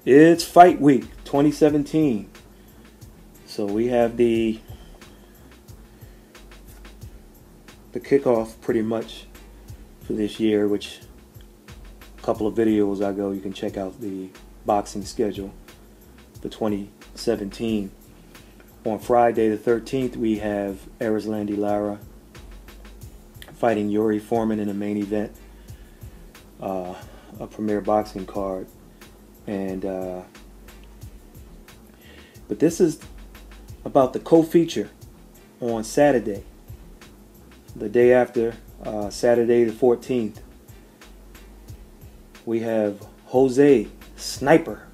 It's Fight Week 2017. So we have the kickoff pretty much for this year, which a couple of videos ago you can check out the boxing schedule for 2017. On Friday the 13th we have Erislandy Lara fighting Yuri Foreman in the main event, a premier boxing card. And but this is about the co-feature on Saturday, the day after, Saturday the 14th. We have Jose Sniper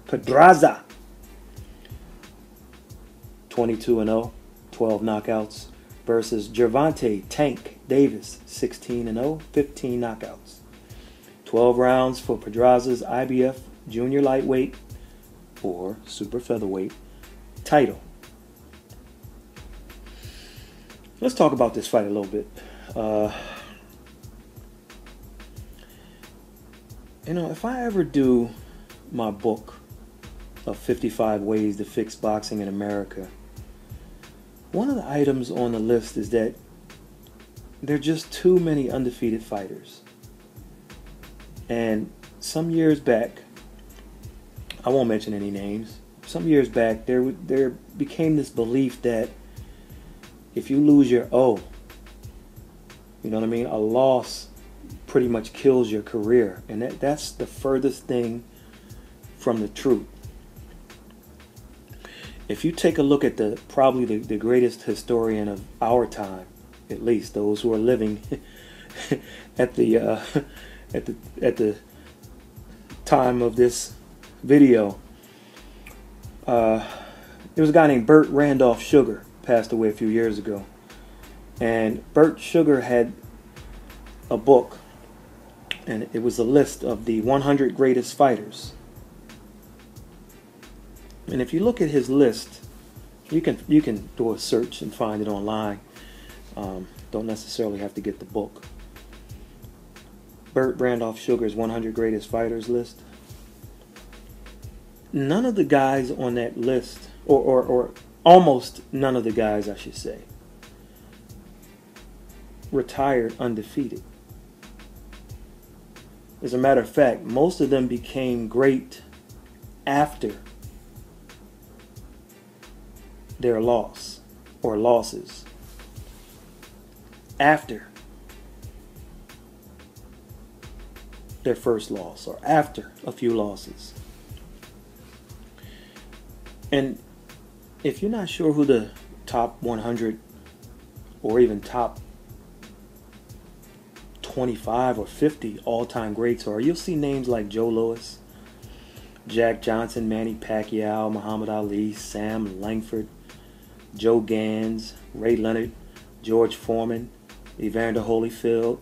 Pedraza, 22-0, 12 knockouts, versus Gervonta Tank Davis, 16-0, 15 knockouts. 12 rounds for Pedraza's IBF junior lightweight or super featherweight title. Let's talk about this fight a little bit. If I ever do my book of 55 ways to fix boxing in America, one of the items on the list is that there are just too many undefeated fighters. And some years back, I won't mention any names, some years back there became this belief that if you lose your O, you know what I mean, a loss pretty much kills your career. And that's the furthest thing from the truth. If you take a look at probably the greatest historian of our time, at least those who are living at the time of this video, there was a guy named Burt Randolph Sugar, passed away a few years ago. And Burt Sugar had a book, and it was a list of the 100 greatest fighters. And if you look at his list, you can do a search and find it online. Don't necessarily have to get the book. Burt Randolph Sugar's 100 greatest fighters list. None of the guys on that list, or almost none of the guys, I should say, retired undefeated. As a matter of fact, most of them became great after their loss or losses. After their first loss or after a few losses. And if you're not sure who the top 100 or even top 25 or 50 all-time greats are, you'll see names like Joe Louis, Jack Johnson, Manny Pacquiao, Muhammad Ali, Sam Langford, Joe Gans, Ray Leonard, George Foreman, Evander Holyfield,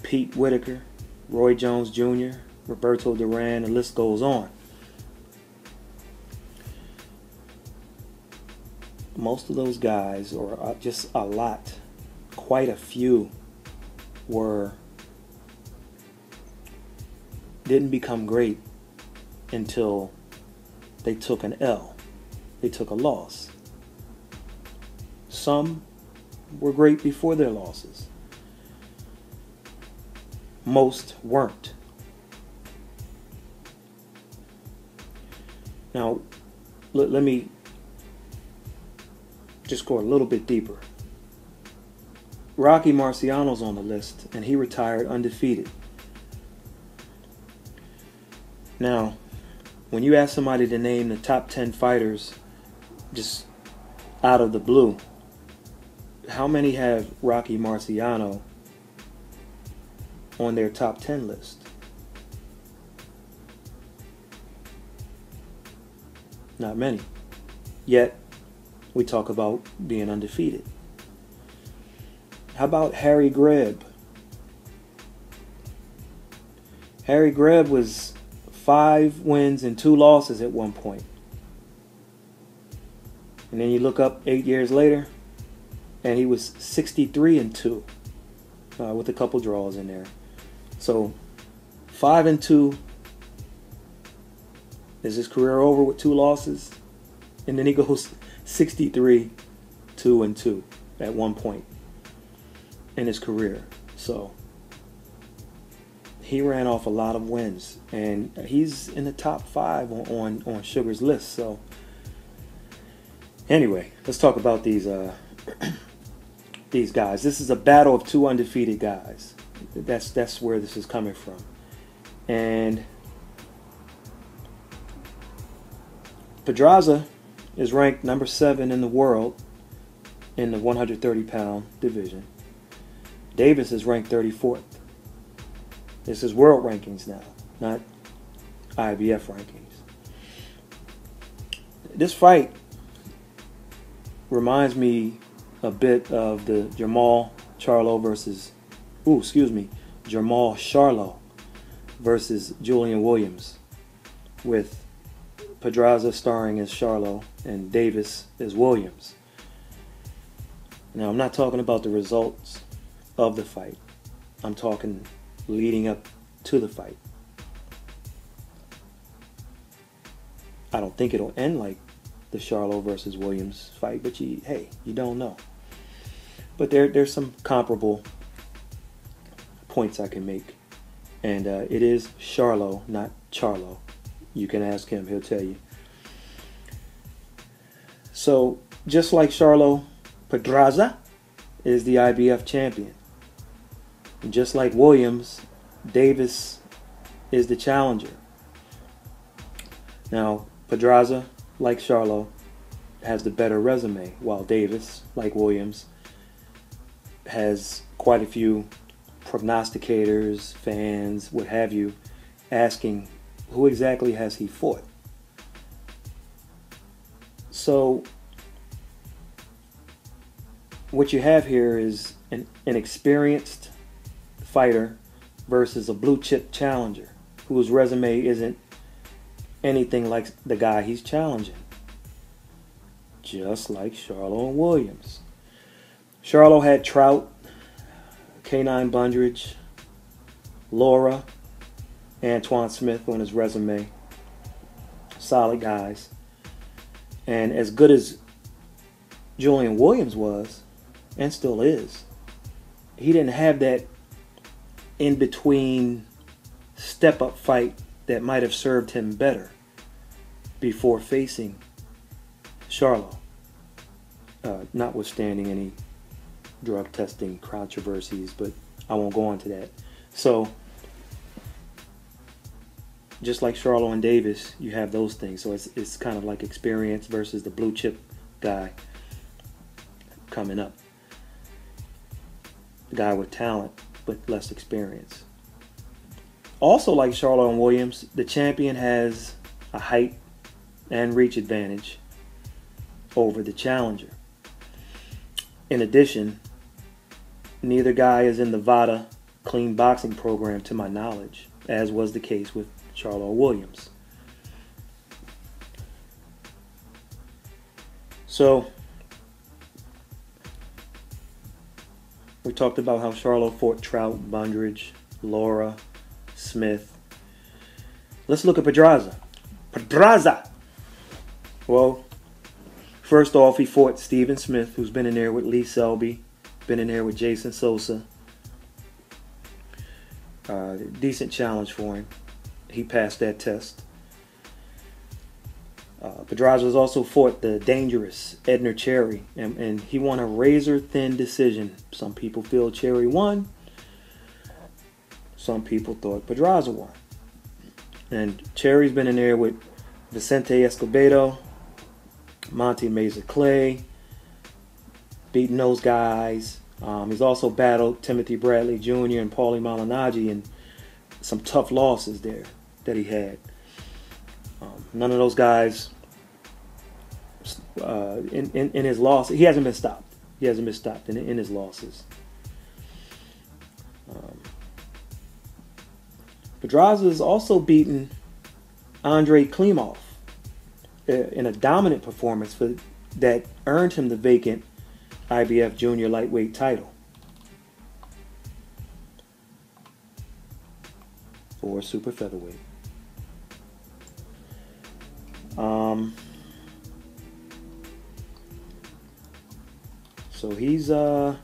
Pete Whitaker, Roy Jones Jr., Roberto Duran, the list goes on. Most of those guys, or just a lot, quite a few, didn't become great until they took an L. They took a loss. Some were great before their losses. Most weren't. Now, let me just go a little bit deeper. Rocky Marciano's on the list, and he retired undefeated. Now, when you ask somebody to name the top 10 fighters just out of the blue, how many have Rocky Marciano on their top 10 list? Not many. Yet, we talk about being undefeated. How about Harry Greb? Harry Greb was 5 wins and 2 losses at one point. And then you look up 8 years later, and he was 63-2 with a couple draws in there. So 5-2 Is his career over with 2 losses? And then he goes 63-2-2 at one point in his career. So he ran off a lot of wins, and he's in the top 5 on Sugar's list. So anyway, let's talk about these these guys. This is a battle of 2 undefeated guys. That's where this is coming from. And Pedraza is ranked number 7 in the world in the 130-pound division. Davis is ranked 34th. This is world rankings now, not IBF rankings. This fight reminds me a bit of the Jamal Charlo versus Julian Williams, with Pedraza starring as Charlo and Davis as Williams. Now, I'm not talking about the results of the fight. I'm talking leading up to the fight. I don't think it'll end like the Charlo versus Williams fight, but you don't know. But there's some comparable points I can make. And it is Charlo, not Charlo. You can ask him, he'll tell you. So, just like Charlo, Pedraza is the IBF champion. And just like Williams, Davis is the challenger. Now, Pedraza, like Charlo, has the better resume, while Davis, like Williams, has quite a few prognosticators, fans, what have you, asking who exactly has he fought. So what you have here is an experienced fighter versus a blue chip challenger whose resume isn't anything like the guy he's challenging. Just like Charlo and Williams. Charlo had Trout, K9 Bundridge, Laura, Antoine Smith on his resume. Solid guys. And as good as Julian Williams was, and still is, he didn't have that in-between step-up fight that might have served him better before facing Charlo, notwithstanding any drug testing controversies, but I won't go into that. So, just like Charlo and Davis, you have those things. So it's kind of like experience versus the blue chip guy coming up. The guy with talent, but less experience. Also, like Charlo and Williams, the champion has a height and reach advantage over the challenger. In addition, neither guy is in the VADA clean boxing program to my knowledge, as was the case with Charlo Williams. So, we talked about how Charlo fought Trout, Bundridge, Laura, Smith. Let's look at Pedraza. Pedraza! Well, first off, he fought Stephen Smith, who's been in there with Lee Selby, been in there with Jason Sosa. Decent challenge for him. He passed that test. Pedraza has also fought the dangerous Edner Cherry, and he won a razor-thin decision. Some people feel Cherry won. Some people thought Pedraza won. And Cherry's been in there with Vicente Escobedo, Monty Meza Clay, beating those guys. He's also battled Timothy Bradley Jr. and Paulie Malignaggi, and some tough losses there that he had. None of those guys in his loss, he hasn't been stopped. He hasn't been stopped in his losses. Pedraza has also beaten Andrei Klimov in a dominant performance that earned him the vacant IBF junior lightweight title for super featherweight. So he's been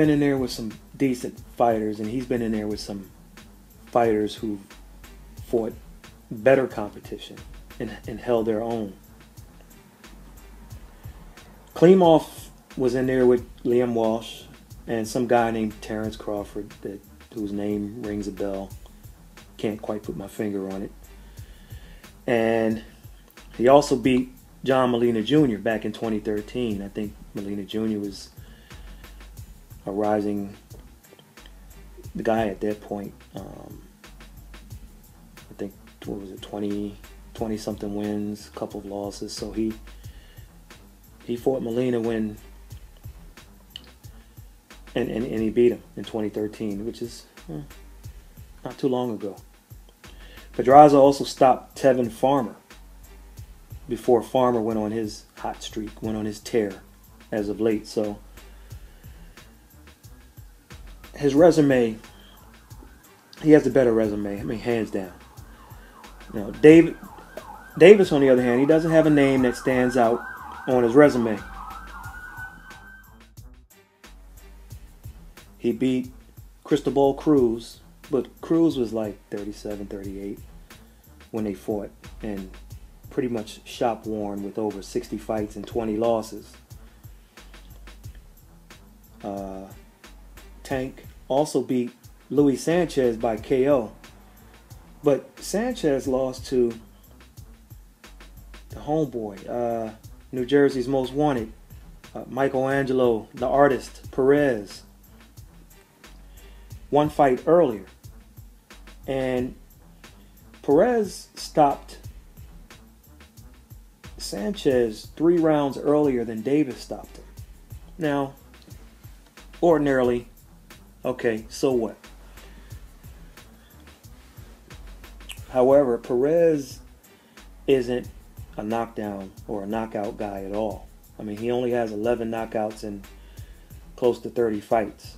in there with some decent fighters, and he's been in there with some fighters who fought better competition and held their own. Klimov was in there with Liam Walsh and some guy named Terrence Crawford, whose name rings a bell. Can't quite put my finger on it. And he also beat John Molina Jr. back in 2013. I think Molina Jr. was a rising guy at that point. I think, what was it, 20 something wins, a couple of losses. So he fought Molina when and he beat him in 2013, which is not too long ago. Pedraza also stopped Tevin Farmer before Farmer went on his hot streak, went on his tear as of late. So his resume, he has a better resume. I mean, hands down. You know, Davis, on the other hand, he doesn't have a name that stands out on his resume. He beat Cristobal Cruz, but Cruz was like 37, 38 when they fought, and pretty much shop worn with over 60 fights and 20 losses. Tank also beat Luis Sanchez by KO, but Sanchez lost to the homeboy, New Jersey's Most Wanted, Michelangelo, the artist, Perez. One fight earlier. And Perez stopped Sanchez 3 rounds earlier than Davis stopped him. Now, ordinarily, okay, so what? However, Perez isn't a knockdown or a knockout guy at all. I mean, he only has 11 knockouts in close to 30 fights.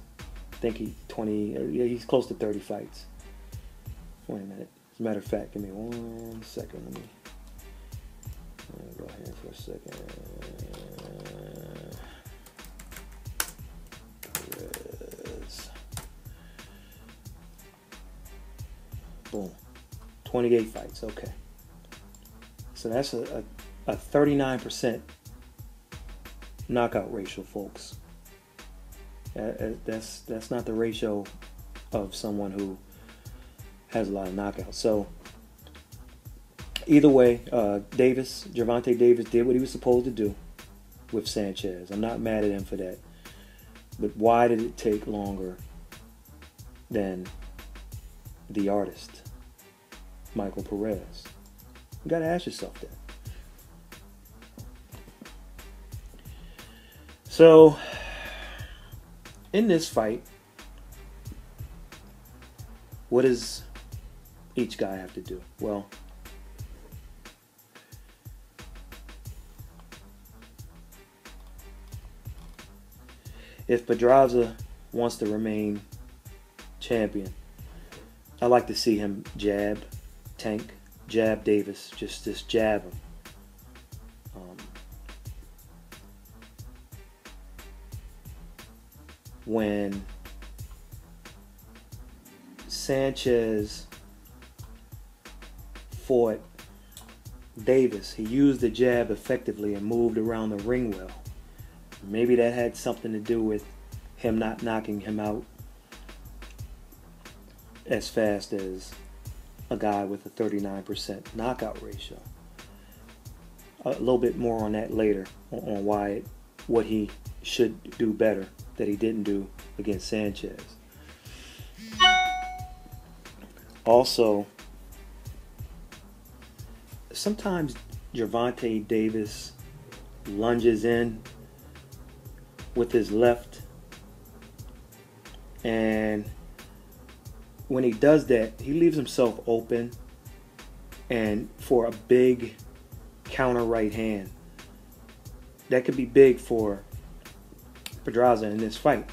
I think he's close to 30 fights. Wait a minute. As a matter of fact, give me 1 second. Let me go here for a second. Perez. Boom. 28 fights. Okay. So that's a 39% knockout ratio, folks. That's not the ratio of someone who has a lot of knockouts. So either way, Gervonta Davis did what he was supposed to do with Sanchez. I'm not mad at him for that. But why did it take longer than the artist, Michael Perez? You got to ask yourself that. So in this fight, what does each guy have to do? Well, if Pedraza wants to remain champion, I like to see him jab Tank, jab Davis, just jab him. When Sanchez fought Davis, he used the jab effectively and moved around the ring well. Maybe that had something to do with him not knocking him out as fast as a guy with a 39% knockout ratio. A little bit more on that later, on what he should do better that he didn't do against Sanchez. Also, sometimes Gervonta Davis lunges in with his left, and when he does that, he leaves himself open and for a big counter right hand. That could be big for Pedraza in this fight.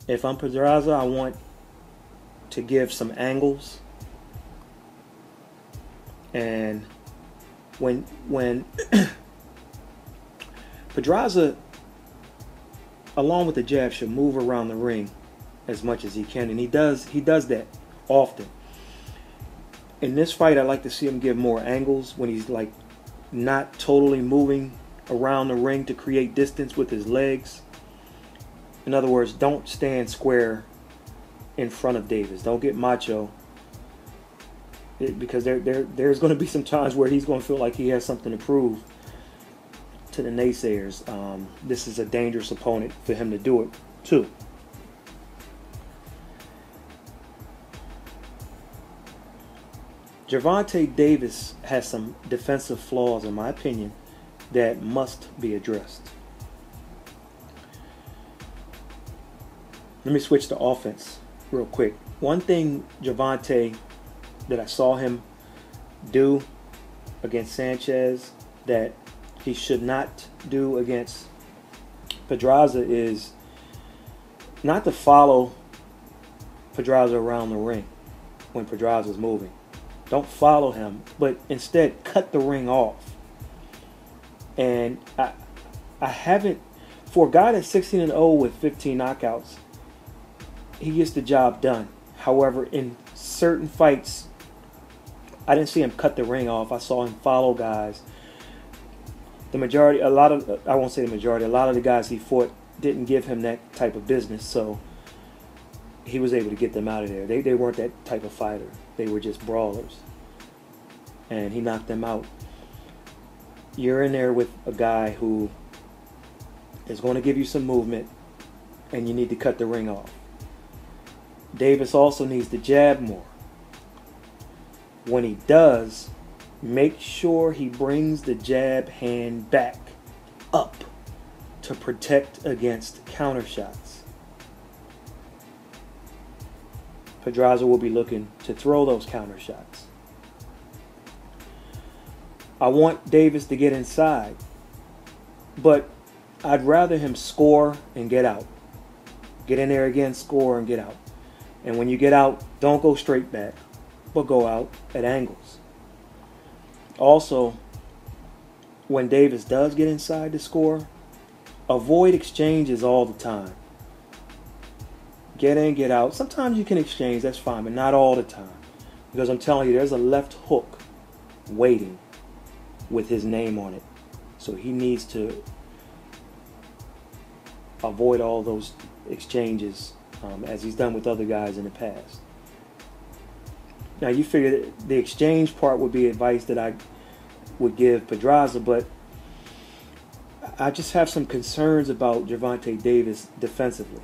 If I'm Pedraza, I want to give some angles And when Pedraza, along with the jab, should move around the ring as much as he can, and he does that often. In this fight, I like to see him give more angles when he's like not totally moving around the ring to create distance with his legs. In other words, don't stand square in front of Davis. Don't get macho, because there's going to be some times where he's going to feel like he has something to prove to the naysayers. This is a dangerous opponent for him to do it too. Gervonta Davis has some defensive flaws, in my opinion, that must be addressed. Let me switch to offense real quick. One thing Gervonta that I saw him do against Sanchez that he should not do against Pedraza is not to follow Pedraza around the ring when Pedraza is moving. Don't follow him, but instead cut the ring off. And I haven't, for a guy that's 16-0 with 15 knockouts, he gets the job done. However, in certain fights, I didn't see him cut the ring off. I saw him follow guys. The majority, I won't say the majority, a lot of the guys he fought didn't give him that type of business, so he was able to get them out of there. They weren't that type of fighter. They were just brawlers. And he knocked them out. You're in there with a guy who is going to give you some movement, and you need to cut the ring off. Davis also needs to jab more. When he does, make sure he brings the jab hand back up to protect against counter shots. Pedraza will be looking to throw those counter shots. I want Davis to get inside, but I'd rather him score and get out. Get in there again, score and get out. And when you get out, don't go straight back, but go out at angles. Also, when Davis does get inside to score, avoid exchanges all the time. Get in, get out. Sometimes you can exchange, that's fine, but not all the time. Because I'm telling you, there's a left hook waiting with his name on it. So he needs to avoid all those exchanges as he's done with other guys in the past. Now you figure that the exchange part would be advice that I would give Pedraza, but I just have some concerns about Gervonta Davis defensively,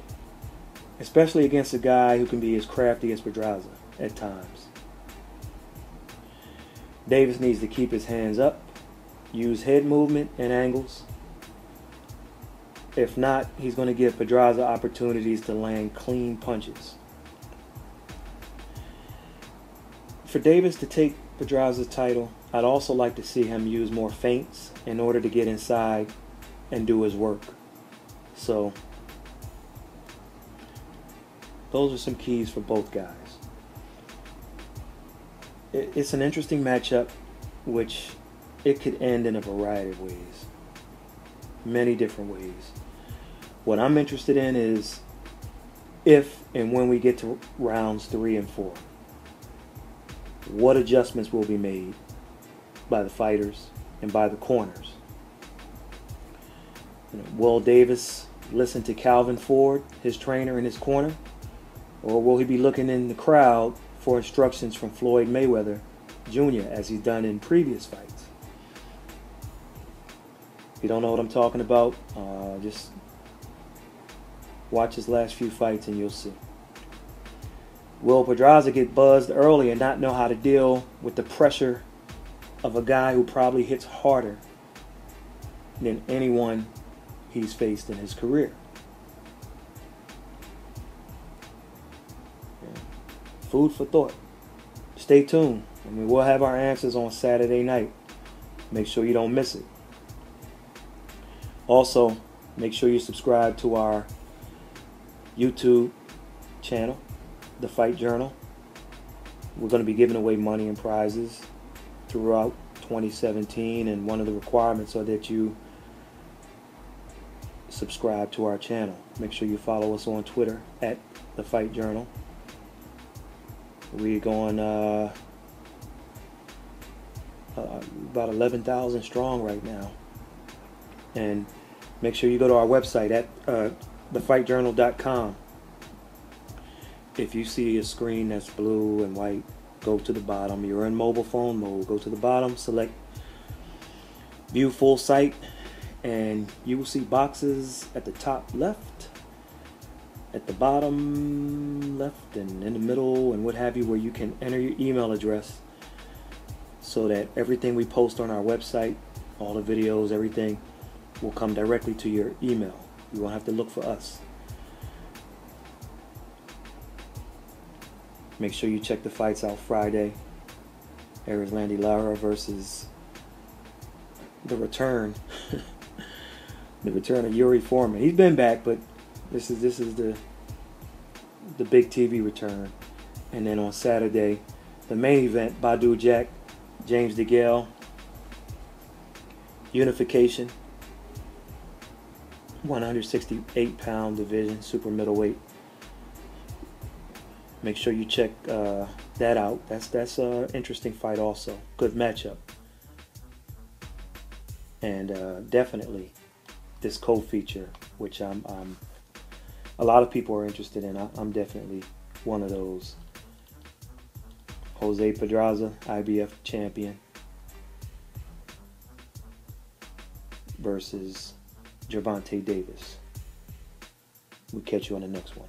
especially against a guy who can be as crafty as Pedraza at times. Davis needs to keep his hands up, use head movement and angles. If not, he's going to give Pedraza opportunities to land clean punches. For Davis to take Pedraza's title, I'd also like to see him use more feints in order to get inside and do his work. So those are some keys for both guys. It's an interesting matchup, which it could end in a variety of ways. Many different ways. What I'm interested in is if and when we get to rounds 3 and 4, what adjustments will be made by the fighters and by the corners. Will Davis listen to Calvin Ford, his trainer in his corner, or will he be looking in the crowd for instructions from Floyd Mayweather Jr. as he's done in previous fights? If you don't know what I'm talking about, just watch his last few fights and you'll see. Will Pedraza get buzzed early and not know how to deal with the pressure of a guy who probably hits harder than anyone he's faced in his career? Yeah. Food for thought. Stay tuned. We'll have our answers on Saturday night. Make sure you don't miss it. Also, make sure you subscribe to our YouTube channel, The Fight Journal. We're going to be giving away money and prizes throughout 2017, and one of the requirements are that you subscribe to our channel. Make sure you follow us on Twitter at The Fight Journal. We're going about 11,000 strong right now. And make sure you go to our website at thefightjournal.com. If you see a screen that's blue and white, go to the bottom. You're in mobile phone mode. Go to the bottom, select View Full Site, and you will see boxes at the top left, at the bottom left, and in the middle, and what have you, where you can enter your email address so that everything we post on our website, all the videos, everything, will come directly to your email. You won't have to look for us. Make sure you check the fights out Friday. Landy Lara versus the return. The return of Yuri Foreman. He's been back, but this is the big TV return. And then on Saturday, the main event, Badu Jack, James DeGale, unification, 168-pound division, super middleweight. Make sure you check that out. That's an interesting fight also. Good matchup. And definitely this co-feature, which a lot of people are interested in. I'm definitely one of those. Jose Pedraza, IBF champion, versus Gervonta Davis. We'll catch you on the next one.